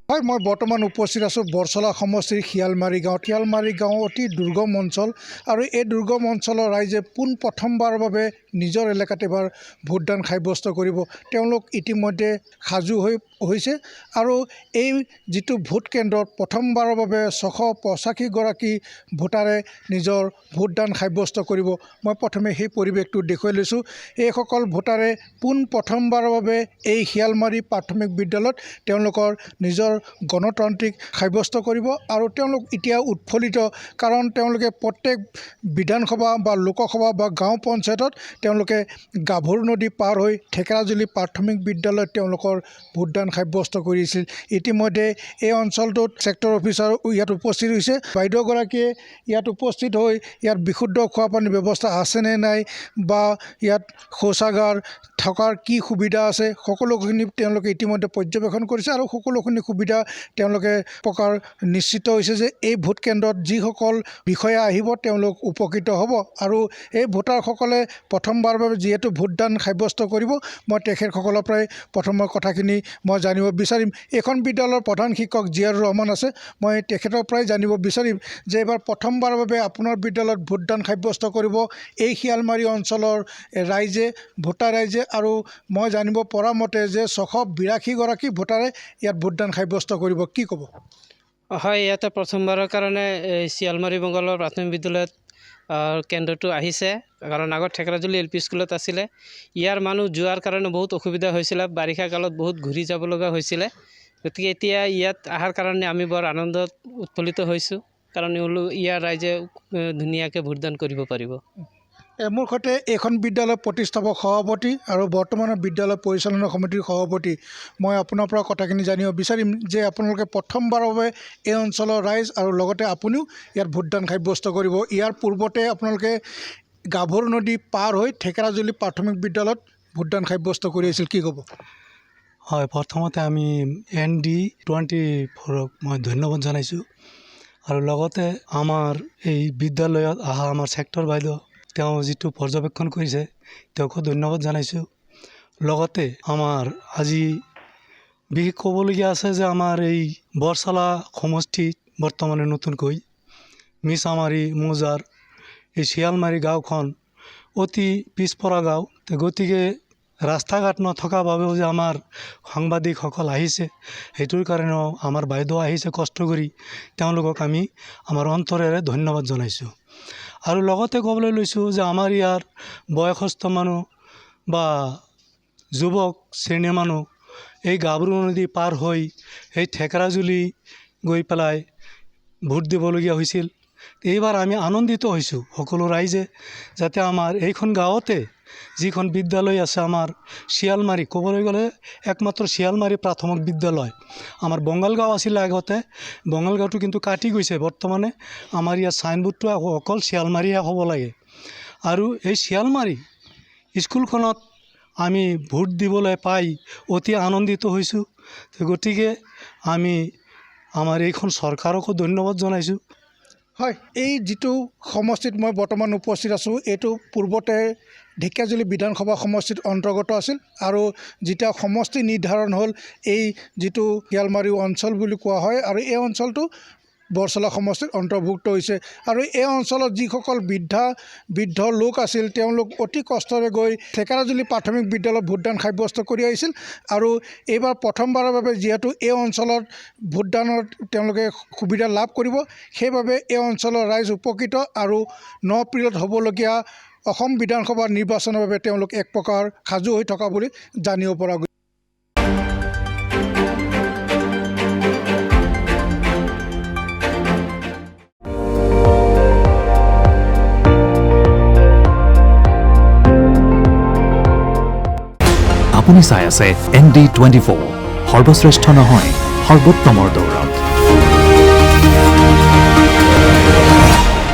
হয়, মই বৰ্তমান উপস্থিত আছোঁ বৰচলা সমষ্টিৰ শিয়ালমাৰী গাঁৱত। শিয়ালমাৰী গাঁও অতি দুৰ্গম অঞ্চল আৰু এই দুৰ্গম অঞ্চলৰ ৰাইজে পোনপ্ৰথমবাৰৰ বাবে নিজৰ এলেকাত এবাৰ ভোটদান সাব্যস্ত কৰিব। তেওঁলোক ইতিমধ্যে সাজু হৈছে আৰু এই যিটো ভোট কেন্দ্ৰত প্ৰথমবাৰৰ বাবে 685গৰাকী ভোটাৰে নিজৰ ভোটদান সাব্যস্ত কৰিব। মই প্ৰথমে সেই পৰিৱেশটো দেখুৱাই লৈছোঁ। এইসকল ভোটাৰে পোনপ্ৰথমবাৰৰ বাবে এই শিয়ালমাৰী প্ৰাথমিক বিদ্যালয়ত তেওঁলোকৰ নিজৰ গণতান্ত্ৰিক সাব্যস্ত কৰিব আৰু তেওঁলোক এতিয়া উৎফুল্লিত, কাৰণ তেওঁলোকে প্ৰত্যেক বিধানসভা বা লোকসভা বা গাঁও পঞ্চায়তত তেওঁলোকে গাভৰু নদী পাৰ হৈ ঠেকেৰাজুলি প্ৰাথমিক বিদ্যালয়ত তেওঁলোকৰ ভোটদান সাব্যস্ত কৰিছিল। ইতিমধ্যে এই অঞ্চলটোত ছেক্টৰ অফিচাৰ ইয়াত উপস্থিত হৈছে। বাইদেউগৰাকীয়ে ইয়াত উপস্থিত হৈ ইয়াত বিশুদ্ধ খোৱাপানীৰ ব্যৱস্থা আছেনে নাই বা ইয়াত শৌচাগাৰ থকাৰ কি সুবিধা আছে সকলোখিনি তেওঁলোকে ইতিমধ্যে পৰ্যবেক্ষণ কৰিছে আৰু সকলোখিনি সুবিধা তেওঁলোকে প্ৰকাৰ নিশ্চিত হৈছে যে এই ভোট কেন্দ্ৰত যিসকল বিষয়া আহিব তেওঁলোক উপকৃত হ'ব আৰু এই ভোটাৰসকলে প্ৰথমবাৰৰ বাবে যিহেতু ভোটদান সাব্যস্ত কৰিব, মই তেখেতসকলৰ পৰাই প্ৰথমৰ কথাখিনি মই জানিব বিচাৰিম। এইখন বিদ্যালয়ৰ প্ৰধান শিক্ষক জিয়াৰুৰ ৰহমান আছে। মই তেখেতৰ পৰাই জানিব বিচাৰিম যে এইবাৰ প্ৰথমবাৰৰ বাবে আপোনাৰ বিদ্যালয়ত ভোটদান সাব্যস্ত কৰিব এই শিয়ালমাৰী অঞ্চলৰ ভোটাৰ ৰাইজে, আৰু মই জানিব পৰা মতে যে 682গৰাকী ভোটাৰে ইয়াত ভোটদান সাব্যস্ত কৰিব। কি ক'ব? হয়, ইয়াতে প্ৰথমবাৰৰ কাৰণে শিয়ালমাৰী মংগলৰ প্ৰাথমিক বিদ্যালয়ত কেন্দ্ৰটো আহিছে, কাৰণ আগত ঠেকেৰাজুলি LP স্কুলত আছিলে। ইয়াৰ মানুহ যোৱাৰ কাৰণে বহুত অসুবিধা হৈছিলে, বাৰিষা কালত বহুত ঘূৰি যাব লগা হৈছিলে। গতিকে এতিয়া ইয়াত অহাৰ কাৰণে আমি বৰ আনন্দত উৎফুল্লিত হৈছোঁ, কাৰণ ইয়াৰ ৰাইজে ধুনীয়াকৈ ভোটদান কৰিব পাৰিব। মোৰ সৈতে এইখন বিদ্যালয়ৰ প্ৰতিষ্ঠাপক সভাপতি আৰু বৰ্তমানৰ বিদ্যালয় পৰিচালনা সমিতিৰ সভাপতি, মই আপোনাৰ পৰা কথাখিনি জানিব বিচাৰিম যে আপোনালোকে প্ৰথমবাৰৰ বাবে এই অঞ্চলৰ ৰাইজ আৰু লগতে আপুনিও ইয়াত ভোটদান সাব্যস্ত কৰিব। ইয়াৰ পূৰ্বতে আপোনালোকে গাভৰু নদী পাৰ হৈ ঠেকেৰাজুলি প্ৰাথমিক বিদ্যালয়ত ভোটদান সাব্যস্ত কৰি আছিল। কি ক'ব? হয়, প্ৰথমতে আমি ND24ক মই ধন্যবাদ জনাইছোঁ আৰু লগতে আমাৰ এই বিদ্যালয়ত অহা আমাৰ ছেক্টৰ বাইদেউ তেওঁ যিটো পৰ্যবেক্ষণ কৰিছে তেওঁকো ধন্যবাদ জনাইছোঁ। লগতে আমাৰ আজি বিশেষ ক'বলগীয়া আছে যে আমাৰ এই বৰচলা সমষ্টিত বৰ্তমানে নতুনকৈ মিছামাৰী মৌজাৰ এই শিয়ালমাৰী গাঁওখন অতি পিছপৰা গাঁও। গতিকে ৰাস্তা ঘাট নথকা বাবেও যে আমাৰ সাংবাদিকসকল আহিছে, সেইটোৰ কাৰণেও আমাৰ বাইদেউ আহিছে কষ্ট কৰি, তেওঁলোকক আমি আমাৰ অন্তৰেৰে ধন্যবাদ জনাইছোঁ। আৰু লগতে ক'বলৈ লৈছোঁ যে আমাৰ ইয়াৰ বয়সস্থ মানুহ বা যুৱক শ্ৰেণীৰ মানুহ এই গাভৰু নদী পাৰ হৈ এই ঠেকেৰাজুলি গৈ পেলাই ভোট দিবলগীয়া হৈছিল। এইবাৰ আমি আনন্দিত হৈছোঁ সকলো ৰাইজে, যাতে আমাৰ এইখন গাঁৱতে যিখন বিদ্যালয় আছে আমাৰ শিয়ালমাৰী, ক'বলৈ গ'লে একমাত্ৰ শিয়ালমাৰী প্ৰাথমিক বিদ্যালয়। আমাৰ বঙালগাঁও আছিলে আগতে, বঙালগাঁওটো কিন্তু কাটি গৈছে। বৰ্তমানে আমাৰ ইয়াৰ চাইনবোৰ্ডটো অকল শিয়ালমাৰীহে হ'ব লাগে। আৰু এই শিয়ালমাৰী স্কুলখনত আমি ভোট দিবলৈ পাই অতি আনন্দিত হৈছোঁ। গতিকে আমি আমাৰ এইখন চৰকাৰকো ধন্যবাদ জনাইছোঁ। হয়, এই যিটো সমষ্টিত মই বৰ্তমান উপস্থিত আছোঁ, এইটো পূৰ্বতে ঢেকীয়াজুলি বিধানসভা সমষ্টিত অন্তৰ্গত আছিল আৰু যেতিয়া সমষ্টি নিৰ্ধাৰণ হ'ল এই যিটো শিয়ালমাৰী অঞ্চল বুলি কোৱা হয় আৰু এই অঞ্চলটো বৰচলা সমষ্টিত অন্তৰ্ভুক্ত হৈছে। আৰু এই অঞ্চলত যিসকল বৃদ্ধ লোক আছিল তেওঁলোক অতি কষ্টৰে গৈ ঠেকেৰাজুলি প্ৰাথমিক বিদ্যালয়ত ভোটদান সাব্যস্ত কৰি আহিছিল আৰু এইবাৰ প্ৰথমবাৰৰ বাবে যিহেতু এই অঞ্চলত ভোটদানৰ তেওঁলোকে সুবিধা লাভ কৰিব, সেইবাবে এই অঞ্চলৰ ৰাইজ উপকৃত আৰু 9 এপ্ৰিলত হ'বলগীয়া অসম বিধানসভা নিৰ্বাচনৰ বাবে তেওঁলোক এক প্ৰকাৰ সাজু হৈ থকা বুলি জানিব পৰা গৈছে। আপুনি চাই আছে ND24, সৰ্বশ্ৰেষ্ঠ নহয় সৰ্বোত্তমৰ দৌৰ।